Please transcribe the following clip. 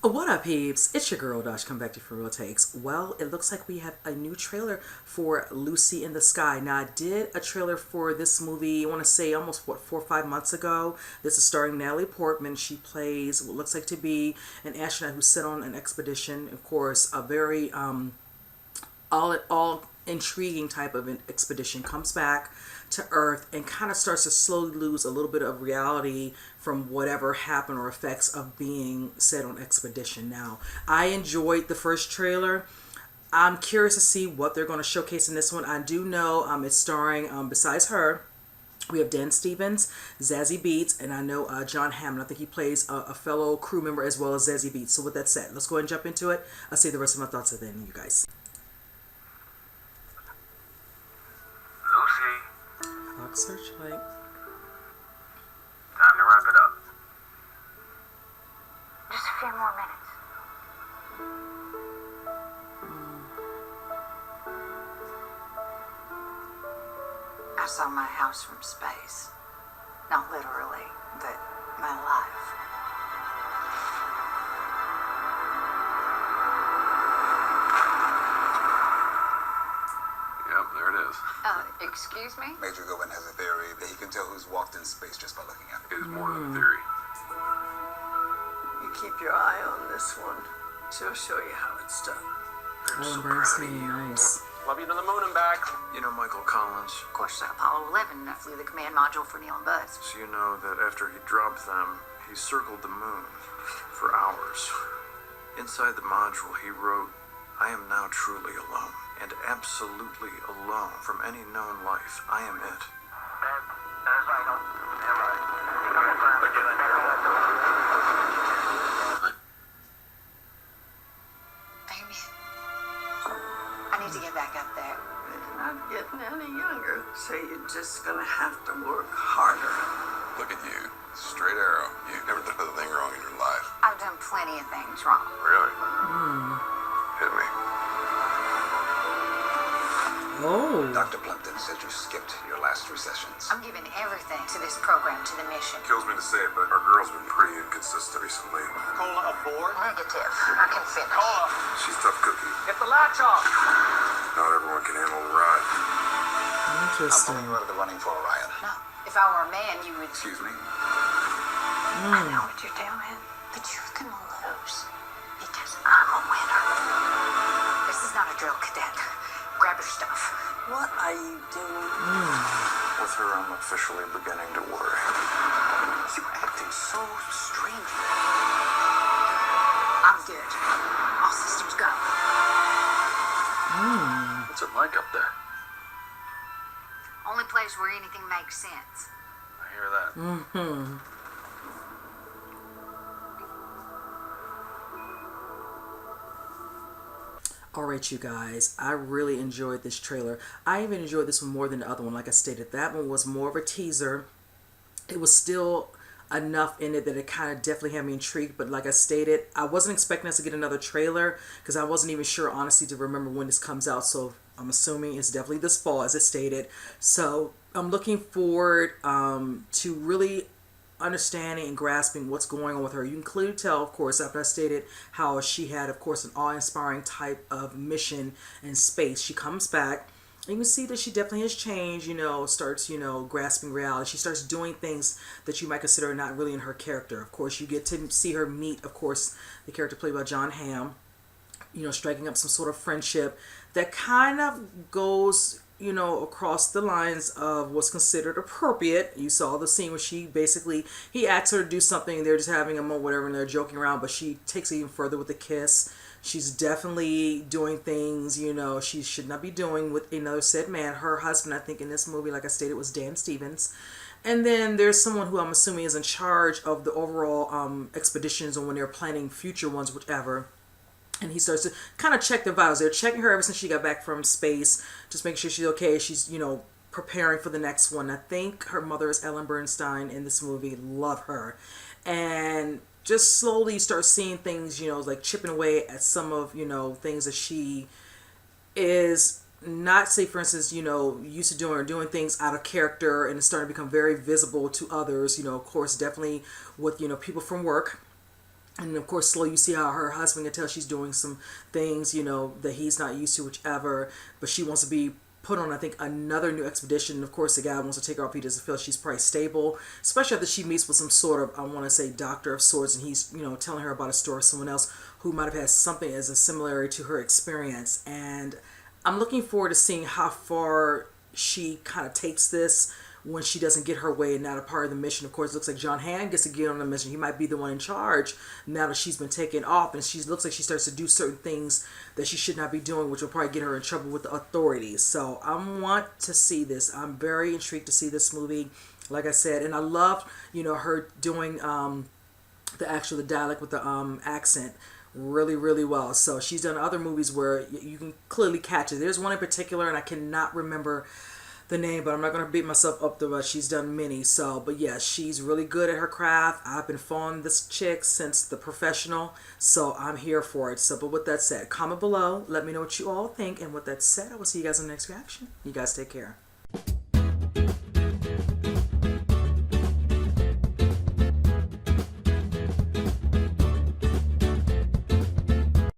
What up, peeps? It's your girl, Dosh, come back to you for Real Takes. Well, it looks like we have a new trailer for Lucy in the Sky. Now, I did a trailer for this movie, I want to say almost, 4 or 5 months ago. This is starring Natalie Portman. She plays what looks like to be an astronaut who's sent on an expedition. Of course, a very all intriguing type of an expedition. Comes back to Earth and kind of starts to slowly lose a little bit of reality from whatever happened or effects of being set on expedition. Now, I enjoyed the first trailer. I'm curious to see what they're going to showcase in this one. I do know it's starring, besides her, we have Dan Stevens, Zazie Beetz, and I know John Hammond. I think he plays a fellow crew member as well as Zazie Beetz. So with that said, let's go ahead and jump into it. I'll say the rest of my thoughts at the end, you guys. Clock searchlight. Time to wrap it up. Just a few more minutes. I saw my house from space. Not literally, but my life. Yep, there it is. Excuse me? Major Goodwin has a theory that he can tell who's walked in space just by looking at it. It is more than a theory. You keep your eye on this one. She'll show you how it's done. Oh, Bernstein, nice. Love you to the moon and back. You know Michael Collins, Of course, Apollo 11, I flew the command module for Neil and Buzz. so you know that after he dropped them, he circled the moon for hours. Inside the module, he wrote, "I am now truly alone, and absolutely alone from any known life. I am it." Baby, I need to get back up there. It's not getting any younger, so you're just gonna have to work harder. Look at you. Straight arrow. You've never done a thing wrong in your life. I've done plenty of things wrong. Really? Hit me. Oh, Dr. Plimpton said you skipped your last 3 sessions. I'm giving everything to this program, to the mission. Kills me to say it, but our girl's been pretty inconsistent recently. Cola aboard? Negative. I can finish. Cola, She's a tough cookie. get the latch off. Not everyone can handle the ride. I'm interesting. pulling you out of the running for Orion. No, if I were a man, you would... Excuse me? I know what you're doing, but you're gonna lose because I'm a winner. This is not a drill, cadet. Grab your stuff. What are you doing? With her, I'm officially beginning to worry. You're acting so strange. I'm good. All systems go. What's it like up there? Only place where anything makes sense. I hear that. Alright, you guys, I really enjoyed this trailer. I even enjoyed this one more than the other one. Like I stated, that one was more of a teaser. It was still enough in it that it kind of definitely had me intrigued. But like I stated, I wasn't expecting us to get another trailer because I wasn't even sure, honestly, to remember when this comes out. So I'm assuming it's definitely this fall, as it stated. So I'm looking forward to really understanding and grasping what's going on with her. You can clearly tell, of course, after I stated how she had, of course, an awe-inspiring type of mission in space. She comes back, and you can see that she definitely has changed, starts, grasping reality. She starts doing things that you might consider not really in her character. Of course, you get to see her meet, of course, the character played by John Hamm, striking up some sort of friendship that kind of goes across the lines of what's considered appropriate. You saw the scene where he asks her to do something, they're just having a moment, whatever, and they're joking around, but she takes it even further with a kiss. She's definitely doing things, she should not be doing with another said man. Her husband, I think, in this movie, like I stated, was Dan Stevens. And then there's someone who I'm assuming is in charge of the overall expeditions, or when they're planning future ones, whichever. And he starts to kind of check the vitals. They're checking her ever since she got back from space, just making sure she's okay. She's, preparing for the next one. I think her mother is Ellen Bernstein in this movie. Love her. And just slowly start seeing things, like chipping away at some of, things that she is not, say, for instance, used to doing things out of character, and it's starting to become very visible to others, of course, definitely with, people from work. And of course, slowly you see how her husband can tell she's doing some things, you know, that he's not used to, whichever. But she wants to be put on, I think, another new expedition. And of course, the guy wants to take her off. He doesn't feel she's probably stable, especially after she meets with some sort of, I want to say, doctor of sorts, and he's, you know, telling her about a story of someone else who might have had something as a similarity to her experience. And I'm looking forward to seeing how far she kind of takes this when she doesn't get her way and not a part of the mission. Of course, it looks like John Hamm gets to get on the mission. He might be the one in charge now that she's been taken off, and she looks like she starts to do certain things that she should not be doing, which will probably get her in trouble with the authorities. So I want to see this. I'm very intrigued to see this movie, like I said, and I loved, you know, her doing the dialect with the accent really well. So she's done other movies where you can clearly catch it. There's one in particular, and I cannot remember the name, but I'm not going to beat myself up though. She's done many. So, but yeah, she's really good at her craft. I've been following this chick since The Professional, so I'm here for it. So, but with that said, comment below, let me know what you all think, and with that said, I will see you guys in the next reaction. You guys take care.